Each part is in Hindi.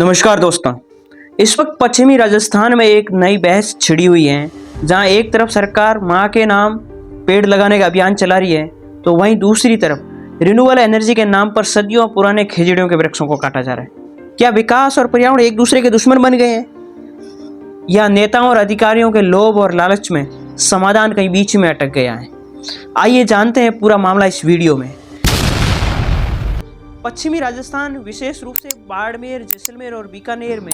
नमस्कार दोस्तों। इस वक्त पश्चिमी राजस्थान में एक नई बहस छिड़ी हुई है, जहां एक तरफ सरकार मां के नाम पेड़ लगाने का अभियान चला रही है, तो वहीं दूसरी तरफ रिन्यूएबल एनर्जी के नाम पर सदियों पुराने खेजड़ियों के वृक्षों को काटा जा रहा है। क्या विकास और पर्यावरण एक दूसरे के दुश्मन बन गए हैं, या नेताओं और अधिकारियों के लोभ और लालच में समाधान कहीं बीच में अटक गया है? आइए जानते हैं पूरा मामला इस वीडियो में। पश्चिमी राजस्थान, विशेष रूप से बाड़मेर, जैसलमेर और बीकानेर में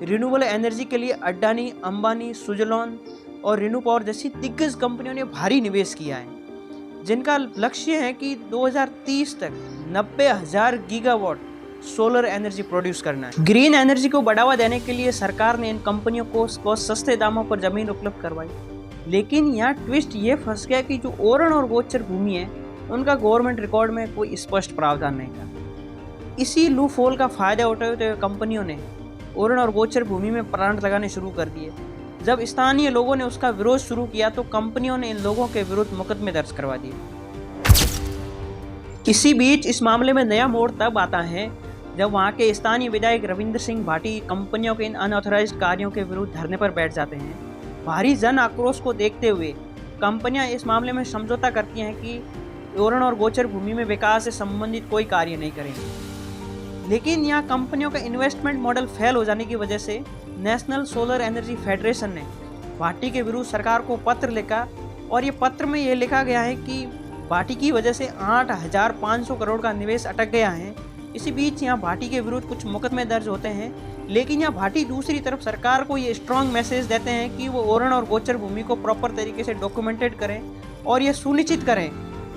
रिन्यूएबल एनर्जी के लिए अडानी, अंबानी, सुजलॉन और रिन्यू पावर जैसी दिग्गज कंपनियों ने भारी निवेश किया है, जिनका लक्ष्य है कि 2030 तक 90,000 गीगावाट सोलर एनर्जी प्रोड्यूस करना है। ग्रीन एनर्जी को बढ़ावा देने के लिए सरकार ने इन कंपनियों को बहुत सस्ते दामों पर जमीन उपलब्ध करवाई, लेकिन यहाँ ट्विस्ट ये फंस गया कि जो ओरण और गोचर भूमि है, उनका गवर्नमेंट रिकॉर्ड में कोई स्पष्ट प्रावधान नहीं था। इसी लूप होल का फायदा उठाते हुए कंपनियों ने ओरण और गोचर भूमि में प्लांट लगाने शुरू कर दिए। जब स्थानीय लोगों ने उसका विरोध शुरू किया तो कंपनियों ने इन लोगों के विरुद्ध मुकदमे दर्ज करवा दिए। इसी बीच इस मामले में नया मोड़ तब आता है जब वहां के स्थानीय विधायक रविंद्र सिंह भाटी कंपनियों के इन अनऑथराइज्ड कार्यों के विरुद्ध धरने पर बैठ जाते हैं। भारी जन आक्रोश को देखते हुए कंपनियां इस मामले में समझौता करती हैं कि ओरण और गोचर भूमि में विकास से संबंधित कोई कार्य नहीं करेंगे। लेकिन यहाँ कंपनियों का इन्वेस्टमेंट मॉडल फेल हो जाने की वजह से नेशनल सोलर एनर्जी फेडरेशन ने भाटी के विरुद्ध सरकार को पत्र लिखा, और ये पत्र में ये लिखा गया है कि भाटी की वजह से 8,500 करोड़ का निवेश अटक गया है। इसी बीच यहाँ भाटी के विरुद्ध कुछ मुकदमे दर्ज होते हैं, लेकिन यहाँ भाटी दूसरी तरफ सरकार को ये स्ट्रॉन्ग मैसेज देते हैं कि वो ओरण और गोचर भूमि को प्रॉपर तरीके से डॉक्यूमेंटेड करें और ये सुनिश्चित करें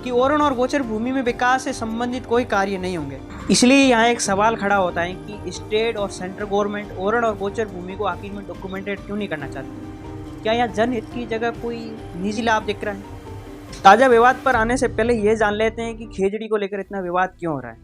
कि ओरण और गोचर भूमि में विकास से संबंधित कोई कार्य नहीं होंगे। इसलिए यहाँ एक सवाल खड़ा होता है कि स्टेट और सेंट्रल गवर्नमेंट ओरण और गोचर भूमि को आखिर में डॉक्यूमेंटेड क्यों नहीं करना चाहती? क्या यहाँ जनहित की जगह कोई निजी लाभ दिख रहा है? ताज़ा विवाद पर आने से पहले ये जान लेते हैं कि खेजड़ी को लेकर इतना विवाद क्यों हो रहा है।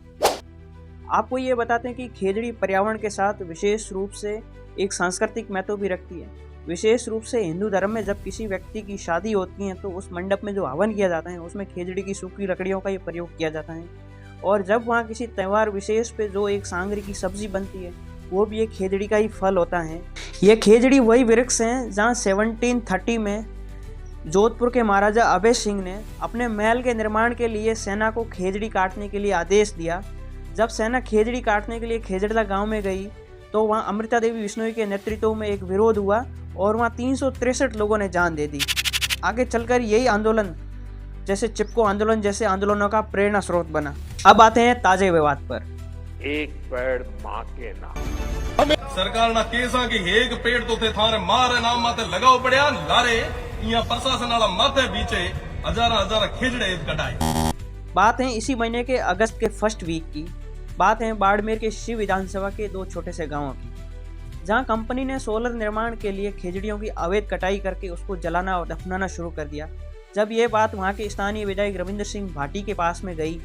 आपको ये बताते हैं कि खेजड़ी पर्यावरण के साथ विशेष रूप से एक सांस्कृतिक महत्व भी रखती है। विशेष रूप से हिंदू धर्म में जब किसी व्यक्ति की शादी होती है तो उस मंडप में जो हवन किया जाता है उसमें खेजड़ी की सूखी लकड़ियों का ये प्रयोग किया जाता है। और जब वहाँ किसी त्यौहार विशेष पे जो एक सांगरी की सब्जी बनती है वो भी एक खेजड़ी का ही फल होता है। ये खेजड़ी वही वृक्ष हैं जहाँ 1730 में जोधपुर के महाराजा अभय सिंह ने अपने महल के निर्माण के लिए सेना को खेजड़ी काटने के लिए आदेश दिया। जब सेना खेजड़ी काटने के लिए खेजड़ला गाँव में गई तो वहाँ अमृता देवी बिश्नोई के नेतृत्व में एक विरोध हुआ और वहाँ 363 लोगों ने जान दे दी। आगे चलकर यही आंदोलन जैसे चिपको आंदोलन जैसे आंदोलनों का प्रेरणा स्रोत बना। अब आते हैं ताजे विवाद पर। एक पेड़ माँ के नाम। सरकार ना केसा की एक पेड़ तो थे थारे मारे नाम माते लगाओ पड़िया लारे यहाँ प्रशासन वाला माथे बीचे हजार खेजड़े कटाई। बात है इसी महीने के अगस्त के फर्स्ट वीक की। बात है बाड़मेर के शिव विधानसभा के दो छोटे से गांवों की, जहां कंपनी ने सोलर निर्माण के लिए खेजड़ियों की अवैध कटाई करके उसको जलाना और दफनाना शुरू कर दिया। जब ये बात वहां के स्थानीय विधायक रविंद्र सिंह भाटी के पास में गई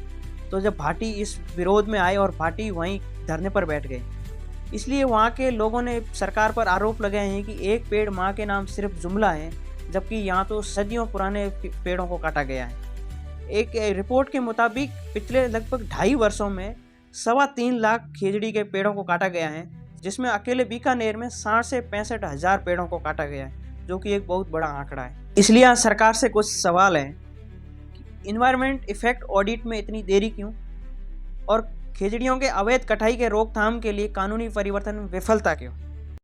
तो जब भाटी इस विरोध में आए और भाटी वहीं धरने पर बैठ गए। इसलिए वहां के लोगों ने सरकार पर आरोप लगाए हैं कि एक पेड़ माँ के नाम सिर्फ जुमला है, जबकि यहाँ तो सदियों पुराने पेड़ों को काटा गया है। एक रिपोर्ट के मुताबिक पिछले लगभग 2.5 वर्षों में 3.25 लाख खेजड़ी के पेड़ों को काटा गया है, जिसमें अकेले बीकानेर में 60 से 65,000 पेड़ों को काटा गया है, जो कि एक बहुत बड़ा आंकड़ा है। इसलिए यहाँ सरकार से कुछ सवाल है कि इन्वायरमेंट इफेक्ट ऑडिट में इतनी देरी क्यों, और खेजड़ियों के अवैध कटाई के रोकथाम के लिए कानूनी परिवर्तन में विफलता क्यों?